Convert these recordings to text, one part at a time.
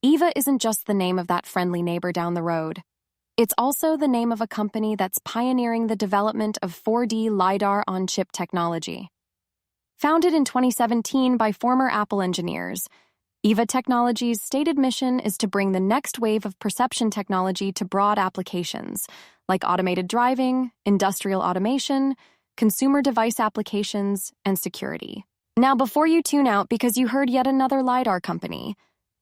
Aeva isn't just the name of that friendly neighbor down the road. It's also the name of a company that's pioneering the development of 4D LiDAR on-chip technology. Founded in 2017 by former Apple engineers, Aeva Technologies' stated mission is to bring the next wave of perception technology to broad applications, like automated driving, industrial automation, consumer device applications, and security. Now, before you tune out because you heard yet another LiDAR company,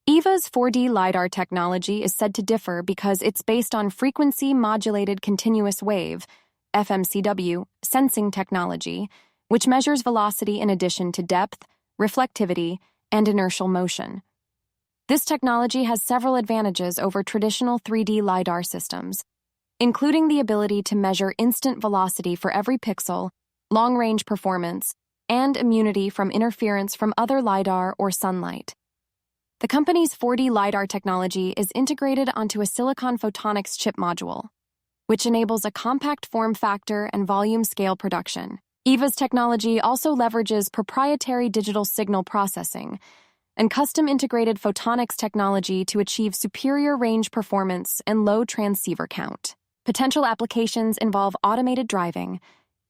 Aeva's 4D LiDAR technology is said to differ because it's based on frequency-modulated continuous wave, FMCW, sensing technology, which measures velocity in addition to depth, reflectivity, and inertial motion. This technology has several advantages over traditional 3D LiDAR systems, including the ability to measure instant velocity for every pixel, long-range performance, and immunity from interference from other LiDAR or sunlight. The company's 4D LiDAR technology is integrated onto a silicon photonics chip module, which enables a compact form factor and volume scale production. Aeva's technology also leverages proprietary digital signal processing and custom integrated photonics technology to achieve superior range performance and low transceiver count. Potential applications involve automated driving,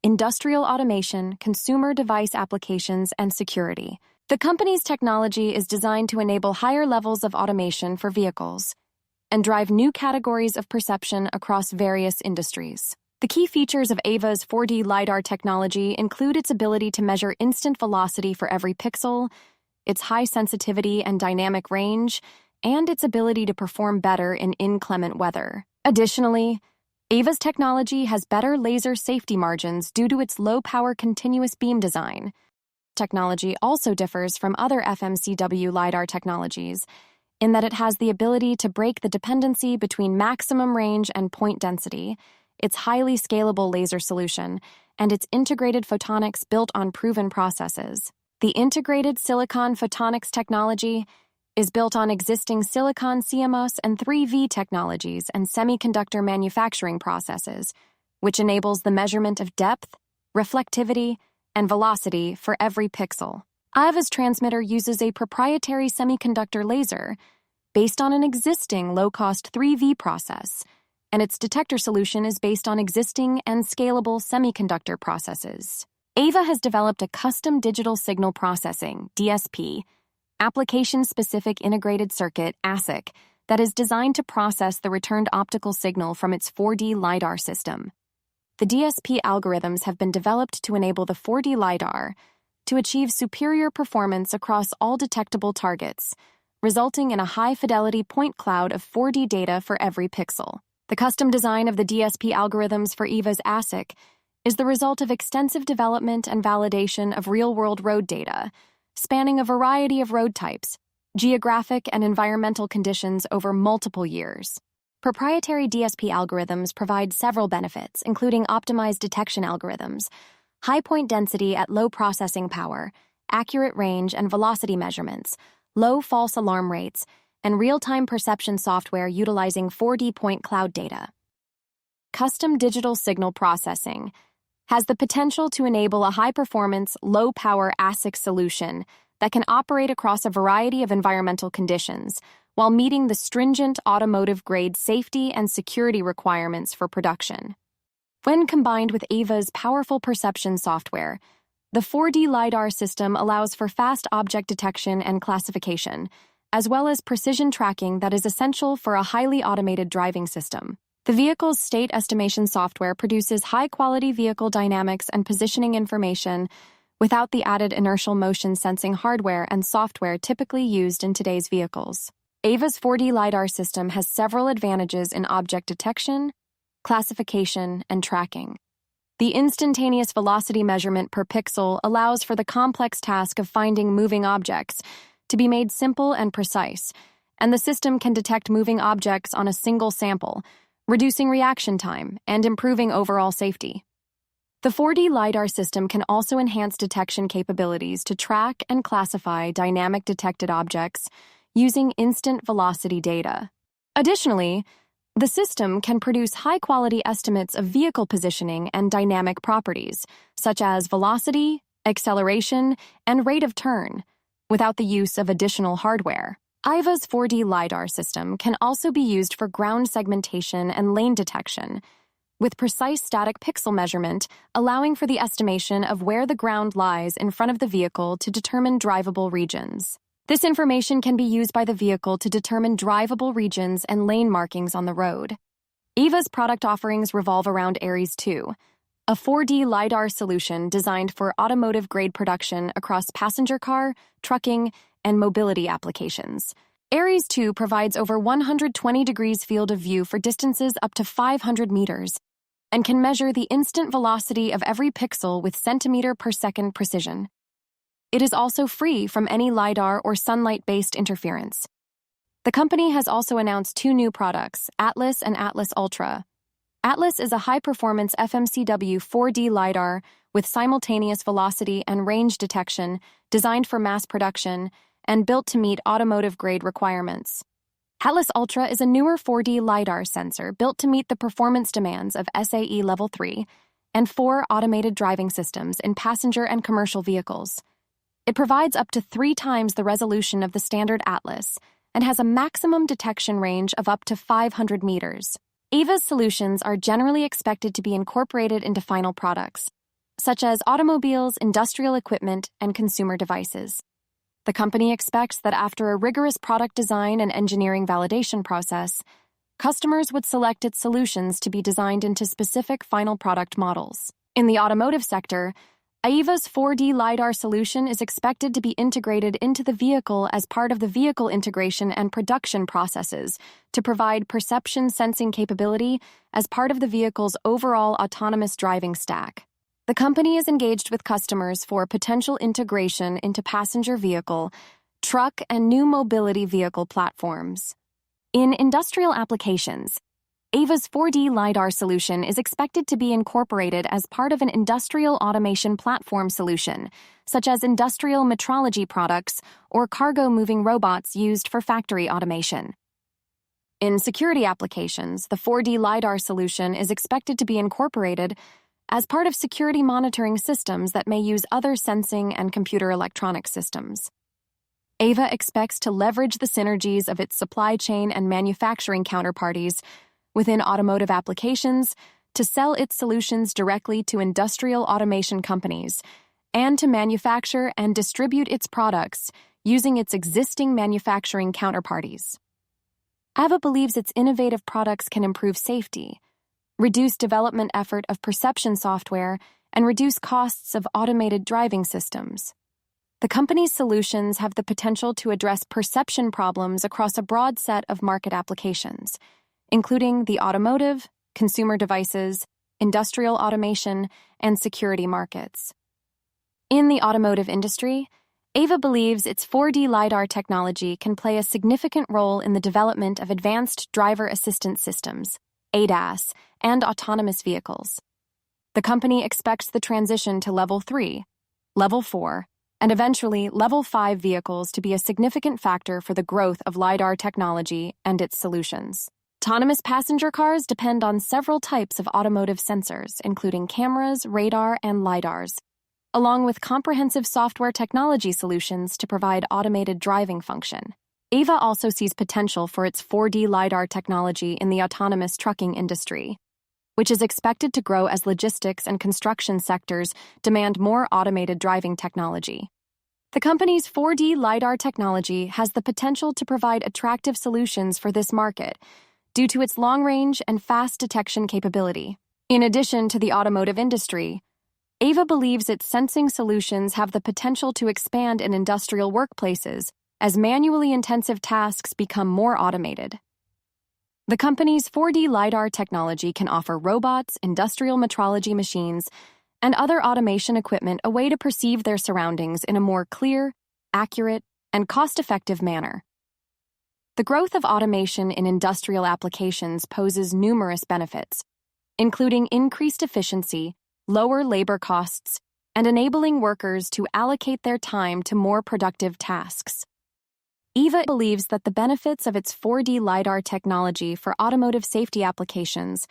industrial automation, consumer device applications, and security. The company's technology is designed to enable higher levels of automation for vehicles and drive new categories of perception across various industries. The key features of Aeva's 4D LiDAR technology include its ability to measure instant velocity for every pixel, its high sensitivity and dynamic range, and its ability to perform better in inclement weather. Additionally, Aeva's technology has better laser safety margins due to its low-power continuous beam design. Technology also differs from other FMCW LiDAR technologies in that it has the ability to break the dependency between maximum range and point density, its highly scalable laser solution, and its integrated photonics built on proven processes. The integrated silicon photonics technology is built on existing silicon CMOS and 3V technologies and semiconductor manufacturing processes, which enables the measurement of depth, reflectivity, and velocity for every pixel. Aeva's transmitter uses a proprietary semiconductor laser based on an existing low-cost 3V process, and its detector solution is based on existing and scalable semiconductor processes. Aeva has developed a custom digital signal processing, DSP, application-specific integrated circuit, ASIC, that is designed to process the returned optical signal from its 4D LiDAR system. The DSP algorithms have been developed to enable the 4D LiDAR to achieve superior performance across all detectable targets, resulting in a high-fidelity point cloud of 4D data for every pixel. The custom design of the DSP algorithms for Aeva's ASIC is the result of extensive development and validation of real-world road data, spanning a variety of road types, geographic and environmental conditions over multiple years. Proprietary DSP algorithms provide several benefits, including optimized detection algorithms, high point density at low processing power, accurate range and velocity measurements, low false alarm rates, and real-time perception software utilizing 4D point cloud data. Custom digital signal processing has the potential to enable a high-performance, low-power ASIC solution that can operate across a variety of environmental conditions while meeting the stringent automotive-grade safety and security requirements for production. When combined with Aeva's powerful perception software, the 4D LiDAR system allows for fast object detection and classification, as well as precision tracking that is essential for a highly automated driving system. The vehicle's state estimation software produces high-quality vehicle dynamics and positioning information without the added inertial motion sensing hardware and software typically used in today's vehicles. Aeva's 4D LiDAR system has several advantages in object detection, classification, and tracking. The instantaneous velocity measurement per pixel allows for the complex task of finding moving objects to be made simple and precise, and the system can detect moving objects on a single sample, reducing reaction time and improving overall safety. The 4D LiDAR system can also enhance detection capabilities to track and classify dynamic detected objects using instant velocity data. Additionally, the system can produce high-quality estimates of vehicle positioning and dynamic properties, such as velocity, acceleration, and rate of turn, without the use of additional hardware. Aeva's 4D LiDAR system can also be used for ground segmentation and lane detection, with precise static pixel measurement allowing for the estimation of where the ground lies in front of the vehicle to determine drivable regions. This information can be used by the vehicle to determine drivable regions and lane markings on the road. Aeva's product offerings revolve around Aries 2, a 4D LiDAR solution designed for automotive-grade production across passenger car, trucking, and mobility applications. Aries 2 provides over 120 degrees field of view for distances up to 500 meters and can measure the instant velocity of every pixel with centimeter per second precision. It is also free from any LiDAR or sunlight-based interference. The company has also announced two new products, Atlas and Atlas Ultra. Atlas is a high-performance FMCW 4D LiDAR with simultaneous velocity and range detection designed for mass production and built to meet automotive-grade requirements. Atlas Ultra is a newer 4D LiDAR sensor built to meet the performance demands of SAE Level 3 and 4 automated driving systems in passenger and commercial vehicles. It provides up to 3 times the resolution of the standard Atlas and has a maximum detection range of up to 500 meters. Aeva's solutions are generally expected to be incorporated into final products, such as automobiles, industrial equipment, and consumer devices. The company expects that after a rigorous product design and engineering validation process, customers would select its solutions to be designed into specific final product models. In the automotive sector, Aeva's 4D LiDAR solution is expected to be integrated into the vehicle as part of the vehicle integration and production processes to provide perception sensing capability as part of the vehicle's overall autonomous driving stack. The company is engaged with customers for potential integration into passenger vehicle, truck, and new mobility vehicle platforms. In industrial applications, Aeva's 4D LiDAR solution is expected to be incorporated as part of an industrial automation platform solution, such as industrial metrology products or cargo-moving robots used for factory automation. In security applications, the 4D LiDAR solution is expected to be incorporated as part of security monitoring systems that may use other sensing and computer electronic systems. Aeva expects to leverage the synergies of its supply chain and manufacturing counterparties within automotive applications to sell its solutions directly to industrial automation companies and to manufacture and distribute its products using its existing manufacturing counterparties. Aeva believes its innovative products can improve safety, reduce development effort of perception software, and reduce costs of automated driving systems. The company's solutions have the potential to address perception problems across a broad set of market applications, including the automotive, consumer devices, industrial automation, and security markets. In the automotive industry, Aeva believes its 4D LiDAR technology can play a significant role in the development of advanced driver assistance systems, ADAS, and autonomous vehicles. The company expects the transition to Level 3, Level 4, and eventually Level 5 vehicles to be a significant factor for the growth of LiDAR technology and its solutions. Autonomous passenger cars depend on several types of automotive sensors, including cameras, radar, and LiDARs, along with comprehensive software technology solutions to provide automated driving function. Aeva also sees potential for its 4D LiDAR technology in the autonomous trucking industry, which is expected to grow as logistics and construction sectors demand more automated driving technology. The company's 4D LiDAR technology has the potential to provide attractive solutions for this market due to its long-range and fast detection capability. In addition to the automotive industry, Aeva believes its sensing solutions have the potential to expand in industrial workplaces as manually intensive tasks become more automated. The company's 4D LiDAR technology can offer robots, industrial metrology machines, and other automation equipment a way to perceive their surroundings in a more clear, accurate, and cost-effective manner. The growth of automation in industrial applications poses numerous benefits, including increased efficiency, lower labor costs, and enabling workers to allocate their time to more productive tasks. Aeva believes that the benefits of its 4D LiDAR technology for automotive safety applications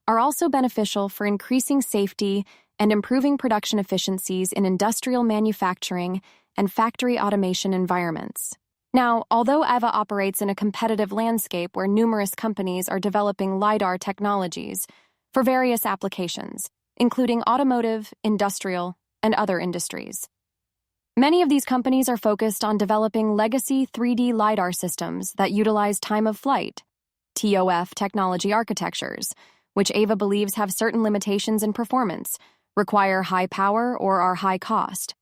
are also beneficial for increasing safety and improving production efficiencies in industrial manufacturing and factory automation environments. Now, although Aeva operates in a competitive landscape where numerous companies are developing LiDAR technologies for various applications, including automotive, industrial, and other industries. Many of these companies are focused on developing legacy 3D LiDAR systems that utilize time-of-flight, TOF technology architectures, which Aeva believes have certain limitations in performance, require high power, or are high cost.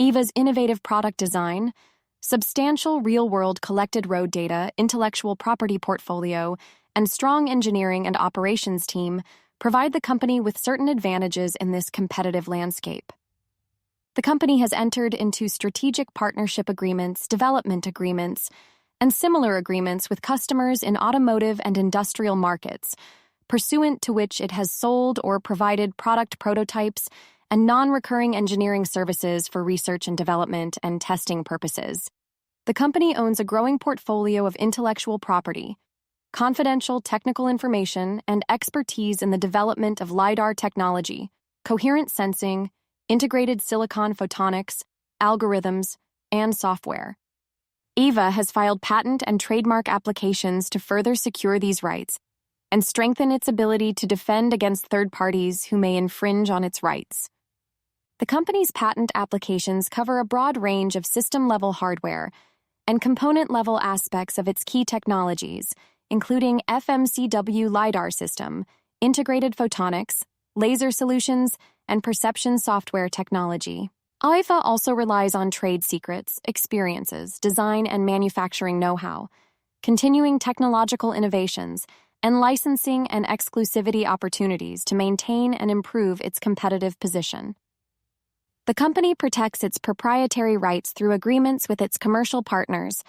Aeva's innovative product design, substantial real-world collected road data, intellectual property portfolio, and strong engineering and operations team provide the company with certain advantages in this competitive landscape. The company has entered into strategic partnership agreements, development agreements, and similar agreements with customers in automotive and industrial markets, pursuant to which it has sold or provided product prototypes and non-recurring engineering services for research and development and testing purposes. The company owns a growing portfolio of intellectual property, confidential technical information, and expertise in the development of LiDAR technology, coherent sensing, integrated silicon photonics, algorithms, and software. Aeva has filed patent and trademark applications to further secure these rights and strengthen its ability to defend against third parties who may infringe on its rights. The company's patent applications cover a broad range of system-level hardware and component-level aspects of its key technologies, including FMCW LiDAR system, integrated photonics, laser solutions, and perception software technology. Aeva also relies on trade secrets, experiences, design and manufacturing know-how, continuing technological innovations, and licensing and exclusivity opportunities to maintain and improve its competitive position. The company protects its proprietary rights through agreements with its commercial partners,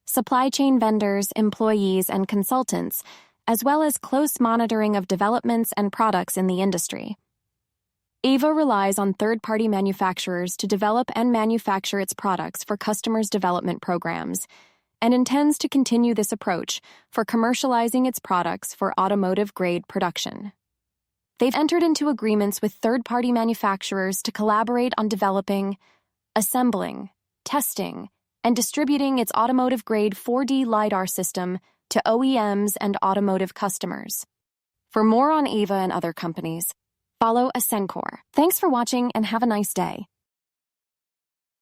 supply chain vendors, employees, and consultants, as well as close monitoring of developments and products in the industry. Aeva relies on third-party manufacturers to develop and manufacture its products for customers' development programs, and intends to continue this approach for commercializing its products for automotive-grade production. They've entered into agreements with third-party manufacturers to collaborate on developing, assembling, testing, and distributing its automotive-grade 4D LiDAR system to OEMs and automotive customers. For more on Aeva and other companies, follow Ascencore. Thanks for watching and have a nice day.